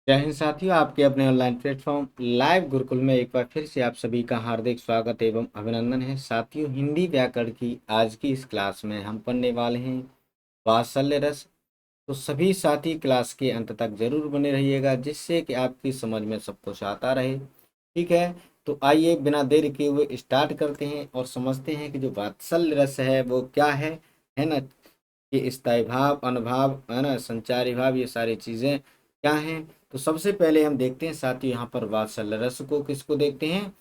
जय हिंद साथियों, आपके अपने ऑनलाइन प्लेटफॉर्म लाइव गुरुकुल में एक बार फिर से आप सभी का हार्दिक स्वागत एवं अभिनंदन है। साथियों, हिंदी व्याकरण की आज की इस क्लास में हम पढ़ने वाले हैं वात्सल्य रस। तो सभी साथी क्लास के अंत तक जरूर बने रहिएगा, जिससे कि आपकी समझ में सब कुछ आता रहे। ठीक है, तो आइए बिना देर किए हुए स्टार्ट करते हैं और समझते हैं कि जो वात्सल्य रस है वो क्या है ना। ये स्थायी भाव, अनुभाव, है ना, संचारी भाव, ये सारी चीजें क्या हैं। तो सबसे पहले हम देखते हैं साथियों यहाँ पर वात्सल्य रस को, किसको देखते हैं,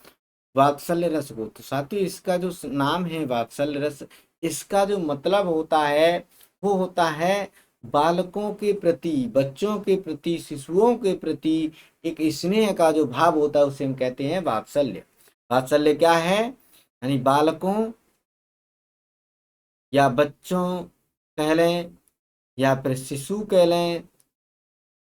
वात्सल्य रस को। तो साथियों इसका जो नाम है वात्सल्य रस, इसका जो मतलब होता है वो होता है बालकों के प्रति, बच्चों के प्रति, शिशुओं के प्रति एक स्नेह का जो भाव होता है उसे हम कहते हैं वात्सल्य। वात्सल्य क्या है, यानी बालकों या बच्चों कह लें, या फिर शिशु कह लें,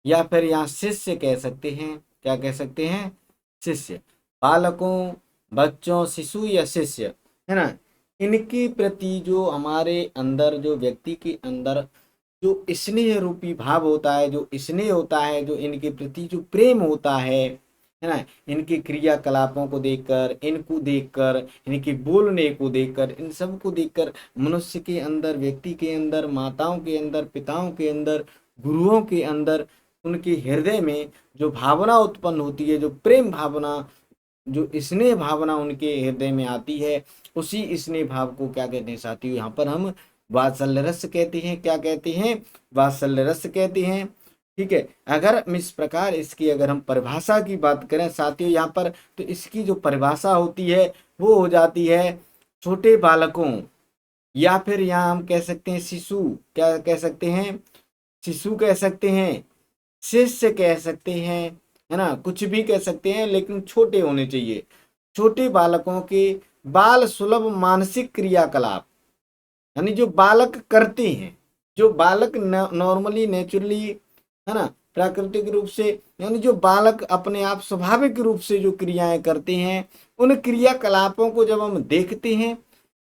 या फिर यहाँ शिष्य कह सकते हैं। क्या कह सकते हैं, शिष्य। बालकों, बच्चों, शिशु या शिष्य, है ना, इनके प्रति जो हमारे अंदर, जो व्यक्ति के अंदर जो स्नेह रूपी भाव होता है, जो स्नेह होता है, जो इनके प्रति जो प्रेम होता है ना, इनके क्रियाकलापों को देखकर, इनको देखकर, इनके बोलने को देखकर, इन सब को देखकर मनुष्य के अंदर, व्यक्ति के अंदर, माताओं के अंदर, पिताओं के अंदर, गुरुओं के अंदर, उनके हृदय में जो भावना उत्पन्न होती है, जो प्रेम भावना, जो स्नेह भावना उनके हृदय में आती है, उसी स्नेह भाव को क्या कहते हैं साथियों, यहाँ पर हम वात्सल्य रस कहते हैं। क्या कहते हैं, वात्सल्य रस कहते हैं। ठीक है, अगर हम इस प्रकार इसकी अगर हम परिभाषा की बात करें साथियों यहाँ पर, तो इसकी जो परिभाषा होती है वो हो जाती है छोटे बालकों, या फिर यहाँ हम कह सकते हैं शिशु, क्या कह सकते हैं, शिशु कह सकते हैं, शिष्य कह सकते हैं, है ना, कुछ भी कह सकते हैं, लेकिन छोटे होने चाहिए। छोटे बालकों के बाल सुलभ मानसिक क्रियाकलाप, यानी जो बालक करते हैं, जो बालक नॉर्मली, नेचुरली, है ना, प्राकृतिक रूप से, यानी जो बालक अपने आप स्वाभाविक रूप से जो क्रियाएं करते हैं, उन क्रियाकलापों को जब हम देखते हैं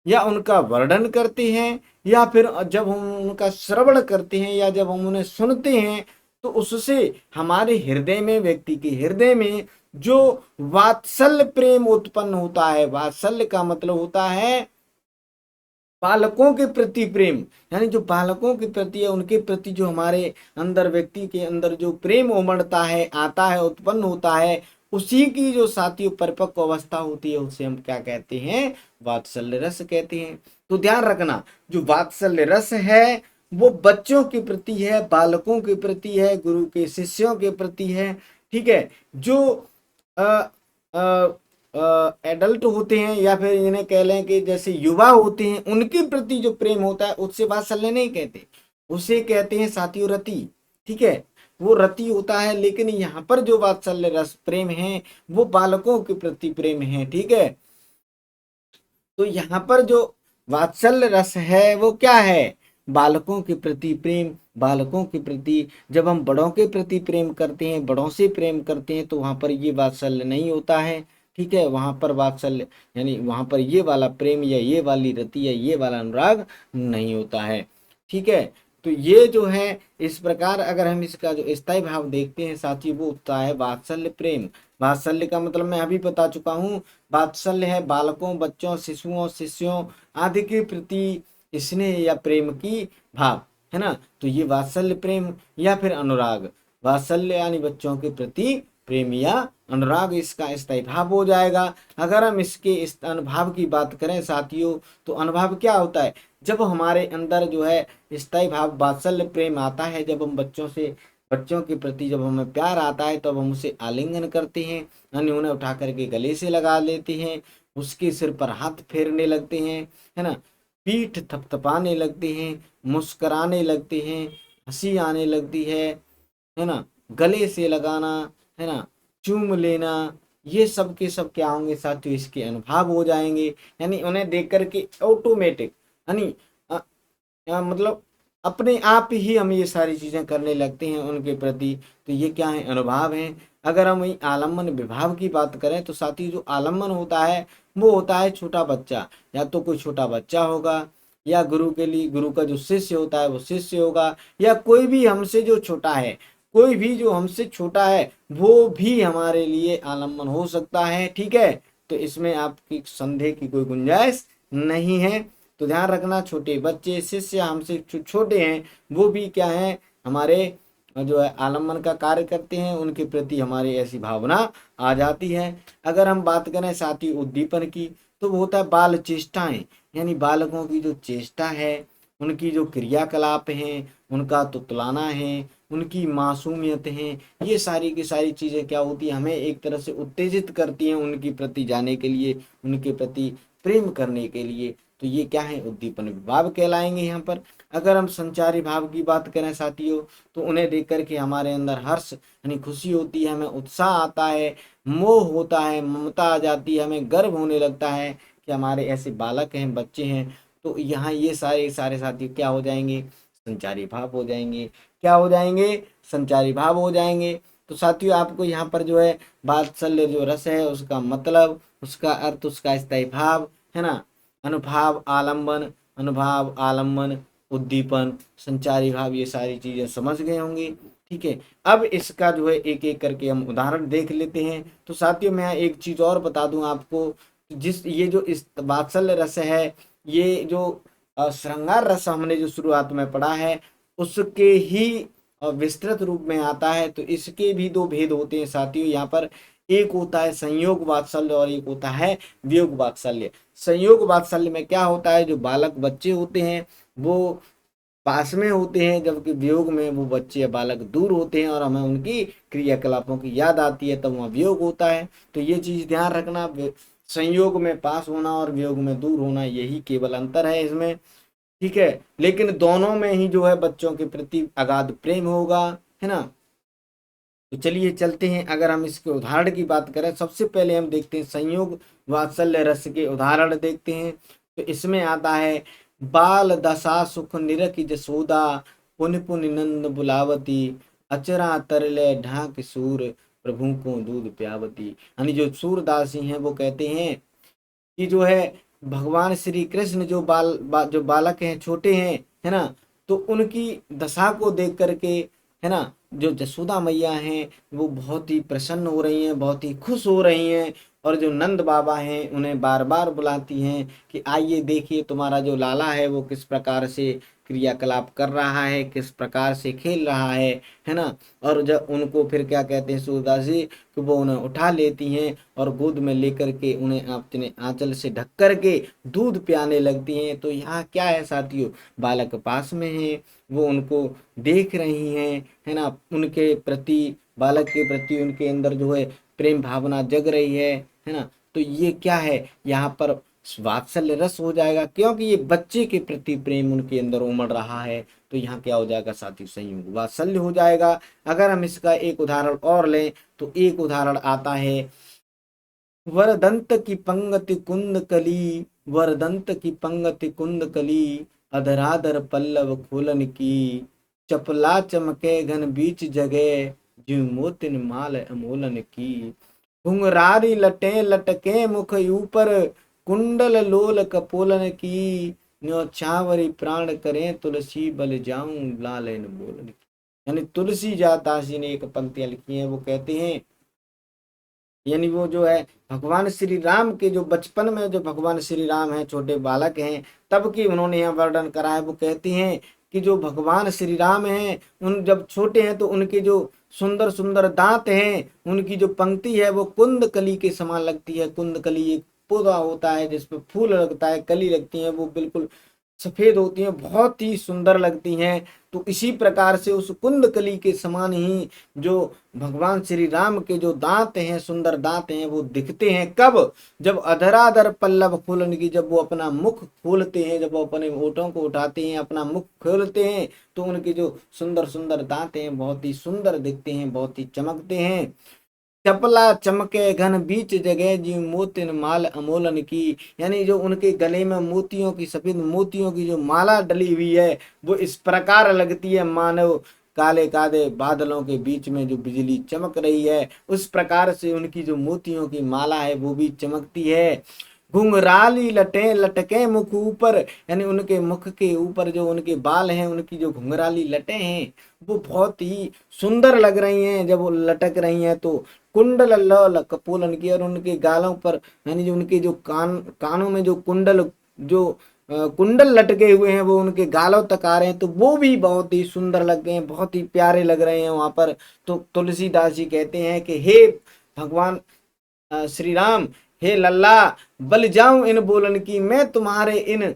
या उनका वर्णन करते हैं, या फिर जब हम उनका श्रवण करते हैं या जब हम उन्हें सुनते हैं, तो उससे हमारे हृदय में, व्यक्ति के हृदय में जो वात्सल्य प्रेम उत्पन्न होता है। वात्सल्य का मतलब होता है बालकों के प्रति प्रेम, यानी जो बालकों के प्रति है, उनके प्रति जो हमारे अंदर, व्यक्ति के अंदर जो प्रेम उमड़ता है, आता है, उत्पन्न होता है, उसी की जो साथियों परिपक्व अवस्था होती है, उसे हम क्या कहते हैं, वात्सल्य रस कहते हैं। तो ध्यान रखना, जो वात्सल्य रस है वो बच्चों के प्रति है, बालकों के प्रति है, गुरु के शिष्यों के प्रति है। ठीक है, जो एडल्ट होते हैं, या फिर इन्हें कह लें कि जैसे युवा होते हैं, उनके प्रति जो प्रेम होता है उससे वात्सल्य नहीं कहते, उसे कहते हैं साथियों रति। ठीक है, वो रति होता है, लेकिन यहाँ पर जो वात्सल्य रस प्रेम है वो बालकों के प्रति प्रेम है। ठीक है, तो यहाँ पर जो वात्सल्य रस है वो क्या है, बालकों के प्रति प्रेम। बालकों के प्रति, जब हम बड़ों के प्रति प्रेम करते हैं, बड़ों से प्रेम करते हैं, तो वहां पर ये वात्सल्य नहीं होता है। ठीक है, वहां पर वात्सल्य, यानी वहां पर ये वाला प्रेम या ये वाली रति या ये वाला अनुराग नहीं होता है। ठीक है, तो ये जो है, इस प्रकार अगर हम इसका जो स्थायी भाव देखते हैं साथी, वो होता है वात्सल्य प्रेम। वात्सल्य का मतलब मैं अभी बता चुका हूँ, वात्सल्य है बालकों, बच्चों, शिशुओं, शिष्यों आदि के प्रति स्नेह या प्रेम की भाव, है ना। तो ये वात्सल्य प्रेम या फिर अनुराग, वात्सल्य यानी बच्चों के प्रति प्रेम या अनुराग, इसका स्थायी भाव हो जाएगा। अगर हम इसके इस अनुभाव की बात करें साथियों, तो अनुभाव क्या होता है, जब हमारे अंदर जो है स्थायी भाव वात्सल्य प्रेम आता है, जब हम बच्चों से, बच्चों के प्रति जब हमें प्यार आता है, तब हम उसे आलिंगन करते हैं, यानी उन्हें उठा करके गले से लगा लेते हैं, उसके सिर पर हाथ फेरने लगते हैं, है ना, पीठ थपथपाने लगते हैं, मुस्कराने लगते हैं, हंसी आने लगती है ना, गले से लगाना, है ना, चूम लेना, ये सब के सब क्या होंगे साथियों, इसके अनुभव हो जाएंगे। यानी उन्हें देख करके ऑटोमेटिक, यानी मतलब अपने आप ही हम ये सारी चीजें करने लगते हैं उनके प्रति। तो ये क्या है, अनुभव है। अगर हम वही आलम्बन विभाव की बात करें, तो साथी जो आलम्बन होता है वो होता है छोटा बच्चा, या तो कोई छोटा बच्चा होगा, या गुरु के लिए गुरु का जो शिष्य होता है वो शिष्य होगा, या कोई भी हमसे जो छोटा है कोई भी जो हमसे छोटा है वो भी हमारे लिए आलम्बन हो सकता है। ठीक है, तो इसमें आपकी संदेह की कोई गुंजाइश नहीं है। तो ध्यान रखना, छोटे बच्चे, शिष्य हमसे छोटे हैं, वो भी क्या है, हमारे जो है आलम्बन का कार्य करते हैं, उनके प्रति हमारी ऐसी भावना आ जाती है। अगर हम बात करें साथी उद्दीपन की, तो वो होता है बाल चेष्टाएं, यानी बालकों की जो चेष्टा है, उनकी जो क्रियाकलाप हैं, उनका तुतलाना है, उनकी मासूमियत है, ये सारी की सारी चीज़ें क्या होती है, हमें एक तरह से उत्तेजित करती हैं उनके प्रति जाने के लिए, उनके प्रति प्रेम करने के लिए। तो ये क्या है, उद्दीपन भाव कहलाएंगे यहाँ पर। अगर हम संचारी भाव की बात करें साथियों, तो उन्हें देख करके हमारे अंदर हर्ष यानी खुशी होती है, हमें उत्साह आता है, मोह होता है, ममता आ जाती है, हमें गर्व होने लगता है कि हमारे ऐसे बालक हैं, बच्चे हैं। तो यहाँ ये सारे सारे साथी क्या हो जाएंगे, संचारी भाव हो जाएंगे। क्या हो जाएंगे, संचारी भाव हो जाएंगे। तो साथियों आपको यहाँ पर जो है वात्सल्य जो रस है, उसका मतलब, उसका अर्थ, उसका स्थायी भाव है ना, अनुभाव, आलम्बन, अनुभाव, आलम्बन, उद्दीपन, संचारी भाव, ये सारी चीजें समझ गए होंगे। ठीक है, अब इसका जो है एक एक करके हम उदाहरण देख लेते हैं। तो साथियों मैं एक चीज और बता दूं आपको, जिस ये जो इस वात्सल्य रस है, ये जो श्रृंगार रस हमने जो शुरुआत में पढ़ा है, उसके ही विस्तृत रूप में आता है। तो इसके भी दो भेद होते हैं साथियों यहाँ पर, एक होता है संयोग वात्सल्य और एक होता है वियोग वात्सल्य। संयोग वात्सल्य में क्या होता है, जो बालक बच्चे होते हैं वो पास में होते हैं, जबकि वियोग में वो बच्चे या बालक दूर होते हैं और हमें उनकी क्रियाकलापों की याद आती है, तब वहाँ वियोग होता है। तो ये चीज ध्यान रखना, संयोग में पास होना और वियोग में दूर होना, यही केवल अंतर है इसमें। ठीक है, लेकिन दोनों में ही जो है बच्चों के प्रति अगाध प्रेम होगा, है ना। तो चलिए चलते हैं, अगर हम इसके उदाहरण की बात करें, सबसे पहले हम देखते हैं संयोग वात्सल्य रस के उदाहरण देखते हैं। तो इसमें आता है, बाल दशा सुख निरखि जसोदा, पुनि पुनि नंद बुलावती, अचरा तरले ढाक सूर, प्रभु को दूध प्यावती। यानी जो सूरदासी हैं वो कहते हैं कि जो है भगवान श्री कृष्ण जो जो बालक हैं, छोटे हैं, है ना, तो उनकी दशा को देख करके, है ना, जो जसोदा मैया हैं वो बहुत ही प्रसन्न हो रही हैं, बहुत ही खुश हो रही हैं। और जो नंद बाबा हैं उन्हें बार बार बुलाती हैं कि आइए देखिए तुम्हारा जो लाला है वो किस प्रकार से क्रियाकलाप कर रहा है, किस प्रकार से खेल रहा है ना। और जब उनको फिर क्या कहते हैं सूरदास जी, कि वो उन्हें उठा लेती हैं और गोद में लेकर के उन्हें अपने आंचल से ढक कर के दूध पियाने लगती हैं। तो यहाँ क्या है साथियों, बालक पास में है, वो उनको देख रही हैं, है ना, उनके प्रति, बालक के प्रति उनके अंदर जो है प्रेम भावना जग रही है ना। तो ये क्या है, यहाँ पर वात्सल्य रस हो जाएगा, क्योंकि ये बच्चे के प्रति प्रेम उनके अंदर उमड़ रहा है। तो यहाँ क्या हो जाएगा साथी, संयोग वात्सल्य हो जाएगा। अगर हम इसका एक उदाहरण और लें, तो एक उदाहरण आता है, वरदंत की पंगति कुंद कली, वरदंत की पंगति कुंद कली, अधराधर पल्लव खोलन की, चपला चमके घन बीच जगह, जीव मोतिन माल अमोलन की, घुंघरारी लटे लटके मुख ऊपर, कुंडल लोल कपोलन की, न्योछावरी प्राण करें तुलसी बल जाऊं लालन बोलन की। यानी तुलसी दासी ने एक पंक्तियां लिखी हैं, वो कहते हैं, यानी वो जो है भगवान श्री राम के जो बचपन में, जो भगवान श्री राम है छोटे बालक हैं, तब की उन्होंने यहाँ वर्णन करा है। वो कहती हैं कि जो भगवान श्री राम हैं, उन जब छोटे हैं तो उनके जो सुंदर सुंदर दांत हैं, उनकी जो पंक्ति है वो कुंद कली के समान लगती है। कुंद कली एक पौधा होता है जिसपे फूल लगता है, कली लगती है, वो बिल्कुल सफेद होती हैं, बहुत ही सुंदर लगती हैं। तो इसी प्रकार से उस कुंद कली के समान ही जो भगवान श्री राम के जो दांत हैं, सुंदर दांत हैं, वो दिखते हैं कब, जब अधराधर पल्लव खोलन की, जब वो अपना मुख खोलते हैं, जब वो अपने ओठों को उठाते हैं, अपना मुख खोलते हैं, तो उनके जो सुंदर सुंदर दांत हैं बहुत ही सुंदर दिखते हैं, बहुत ही चमकते हैं। चपला चमके घन बीच जगह जी मोतिन माल अमोलन की, यानी जो उनके गले में मोतियों की, सफेद मोतियों की जो माला डली हुई है, वो इस प्रकार लगती है मानव काले काले बादलों के बीच में जो बिजली चमक रही है, उस प्रकार से उनकी जो मोतियों की माला है वो भी चमकती है। घुंघराली लटे लटके मुख ऊपर, यानी उनके मुख के ऊपर जो उनके बाल हैं, उनकी जो घुंघराली लटे हैं वो बहुत ही सुंदर लग रही हैं जब वो लटक रही हैं। तो कुंडल लल कपोलन की, और उनके गालों पर यानी जो उनके जो कानों में जो कुंडल लटके हुए हैं वो उनके गालों तक आ रहे हैं, तो वो भी बहुत ही सुंदर लग गए हैं, बहुत ही प्यारे लग रहे हैं वहां पर। तो तुलसीदास जी कहते हैं कि हे भगवान श्री राम, हे लल्ला, बल जाऊं इन बोलन की, मैं तुम्हारे इन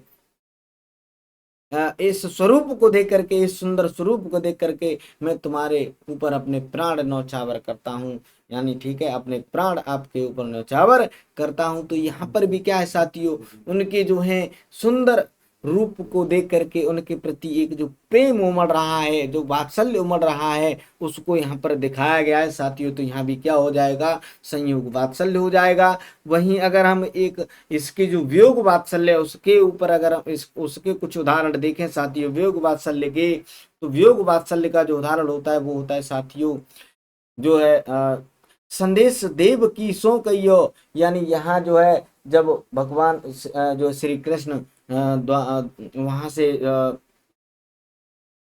इस स्वरूप को देख करके, इस सुंदर स्वरूप को देख करके मैं तुम्हारे ऊपर अपने प्राण न्यौछावर करता हूँ, यानी ठीक है, अपने प्राण आपके ऊपर न्यौछावर करता हूँ। तो यहाँ पर भी क्या है साथियों, उनके जो है सुंदर रूप को देख करके उनके प्रति एक जो प्रेम उमड़ रहा है, जो वात्सल्य उमड़ रहा है, उसको यहाँ पर दिखाया गया है साथियों। तो यहाँ भी क्या हो जाएगा, संयोग वात्सल्य हो जाएगा। वहीं अगर हम एक इसके जो वियोग वात्सल्य उसके ऊपर अगर हम उसके कुछ उदाहरण देखें साथियों, वियोग वात्सल्य के, तो वियोग वात्सल्य का जो उदाहरण होता है वो होता है साथियों जो है संदेश देव की सो कहियो, यानी यहाँ जो है जब भगवान जो श्री कृष्ण वहां से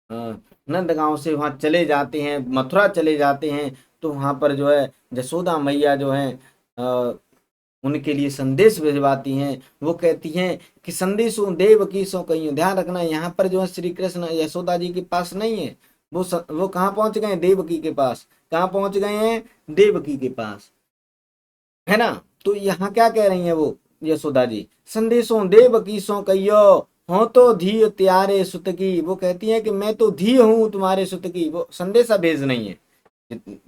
नंदगांव से वहां चले जाते हैं, मथुरा चले जाते हैं, तो वहां पर जो है जसोदा मैया जो है उनके लिए संदेश भिजवाती हैं। वो कहती हैं कि संदेशों देव की सो कहियो। ध्यान रखना यहाँ पर जो है श्री कृष्ण यशोदा जी के पास नहीं है, वो कहाँ पहुंच गए हैं, देवकी के पास। कहाँ पहुंच गए हैं, देवकी के पास, है ना। तो यहाँ क्या कह रही हैं वो यशोदा जी, संदेशों देव की सो कहियो, हो तो धी त्यारे सुत की। वो कहती है कि मैं तो धी हूँ तुम्हारे सुत की। वो संदेशा भेज रही है,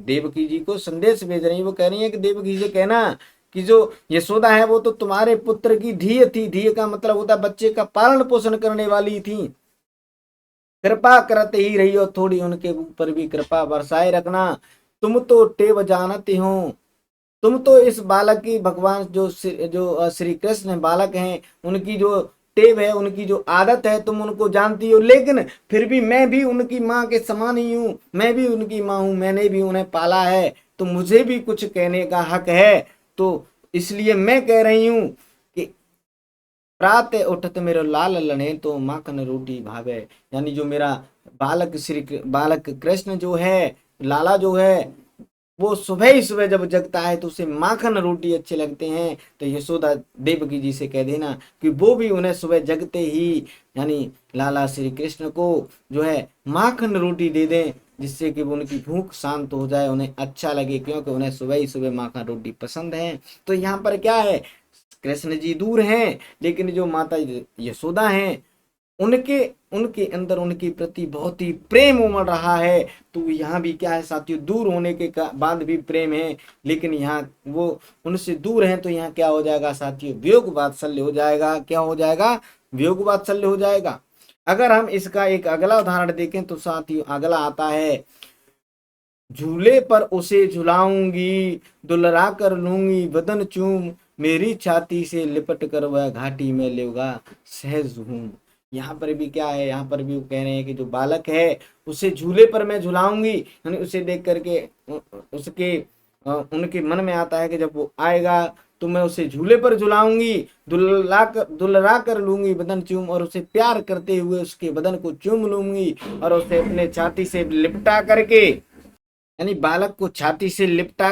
देवकी जी को संदेश भेज रही है। वो कह रही है कि देवकी से कहना कि जो यशोदा है वो तो तुम्हारे पुत्र की धी थी। धी का मतलब होता है बच्चे का पालन पोषण करने वाली थी। कृपा करते ही रही हो, थोड़ी उनके ऊपर भी कृपा बरसाए रखना। तुम तो टेव जानते हो, तुम तो इस बालक की, भगवान जो श्री कृष्ण बालक हैं, उनकी जो टेव है, उनकी जो आदत है, तुम उनको जानती हो। लेकिन फिर भी मैं भी उनकी माँ के समान ही हूँ, मैं भी उनकी माँ हूँ, मैंने भी उन्हें पाला है, तो मुझे भी कुछ कहने का हक है। तो इसलिए मैं कह रही हूँ कि प्रात उठत मेरो लाल लने, तो माखन रोटी भावे। यानी जो मेरा बालक कृष्ण जो है, लाला जो है, वो सुबह ही सुबह जब जगता है तो उसे माखन रोटी अच्छे लगते हैं। तो यशोदा देवकी जी से कह देना कि वो भी उन्हें सुबह जगते ही, यानी लाला श्री कृष्ण को जो है माखन रोटी दे दें, जिससे कि वो उनकी भूख शांत हो जाए, उन्हें अच्छा लगे, क्योंकि उन्हें सुबह ही सुबह माखन रोटी पसंद है। तो यहाँ पर क्या है, कृष्ण जी दूर हैं, लेकिन जो माता यशोदा हैं उनके उनके अंदर उनके प्रति बहुत ही प्रेम उमड़ रहा है। तो यहाँ भी क्या है साथियों, दूर होने के बाद भी प्रेम है, लेकिन यहाँ वो उनसे दूर हैं, तो यहाँ क्या हो जाएगा साथियों, वियोग वात्सल्य हो जाएगा। क्या हो जाएगा, वियोग वात्सल्य हो जाएगा। अगर हम इसका एक अगला उदाहरण देखें तो साथियों अगला आता है, झूले पर उसे झुलाऊंगी, दुलरा कर लूंगी बदन चूम, मेरी छाती से लिपट कर वह घाटी में लेगा सहज हूँ। यहाँ पर भी क्या है, यहाँ पर भी वो कह रहे हैं कि जो बालक है उसे झूले पर मैं झुलाऊंगी, यानी उसे देख करके उसके उनके मन में आता है कि जब वो आएगा तो मैं उसे झूले पर झुलाऊंगी, दुलरा कर लूंगी बदन चूम, और उसे प्यार करते हुए उसके बदन को चूम लूंगी, और उसे अपने छाती से लिपटा करके, यानी बालक को छाती से लिपटा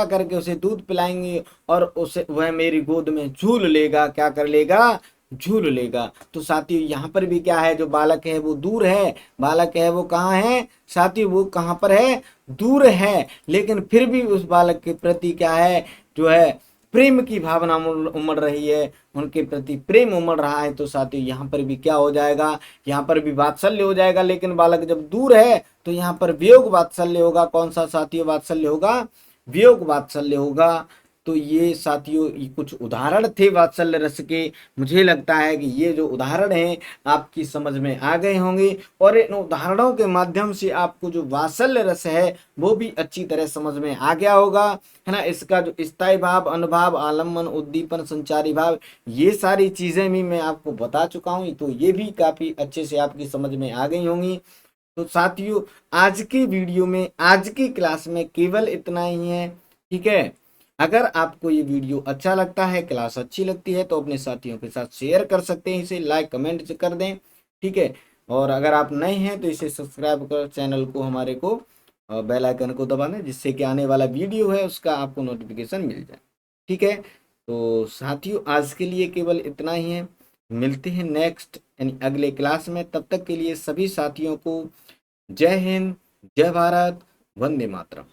करके उसे दूध पिलाएंगे, और उसे वह मेरी गोद में झूल लेगा। क्या कर लेगा, झूल लेगा। तो साथियों यहाँ पर भी क्या है, जो बालक है वो दूर है, बालक है वो कहाँ है साथियों, वो कहाँ पर है, दूर है, लेकिन फिर भी उस बालक के प्रति क्या है, जो है प्रेम की भावना उमड़ रही है, उनके प्रति प्रेम उमड़ रहा है। तो साथियों यहाँ पर भी क्या हो जाएगा, यहाँ पर भी वात्सल्य हो जाएगा, लेकिन बालक जब दूर है तो यहाँ पर वियोग वात्सल्य होगा। कौन सा साथियों वात्सल्य होगा, वियोग वात्सल्य होगा। तो ये साथियों ये कुछ उदाहरण थे वात्सल्य रस के। मुझे लगता है कि ये जो उदाहरण हैं आपकी समझ में आ गए होंगे, और इन उदाहरणों के माध्यम से आपको जो वात्सल्य रस है वो भी अच्छी तरह समझ में आ गया होगा, है ना। इसका जो स्थायी भाव, अनुभाव, आलम्बन, उद्दीपन, संचारी भाव, ये सारी चीजें भी मैं आपको बता चुका हूँ, तो ये भी काफी अच्छे से आपकी समझ में आ गई होंगी। तो साथियों आज की वीडियो में, आज की क्लास में केवल इतना ही है, ठीक है। अगर आपको ये वीडियो अच्छा लगता है, क्लास अच्छी लगती है, तो अपने साथियों के साथ शेयर कर सकते हैं, इसे लाइक कमेंट कर दें, ठीक है। और अगर आप नए हैं तो इसे सब्सक्राइब कर चैनल को हमारे को, बेल आइकन को दबा दें, जिससे कि आने वाला वीडियो है उसका आपको नोटिफिकेशन मिल जाए, ठीक है। तो साथियों आज के लिए केवल इतना ही है, मिलते हैं नेक्स्ट यानी अगले क्लास में। तब तक के लिए सभी साथियों को जय हिंद, जय भारत, वंदे मातरम।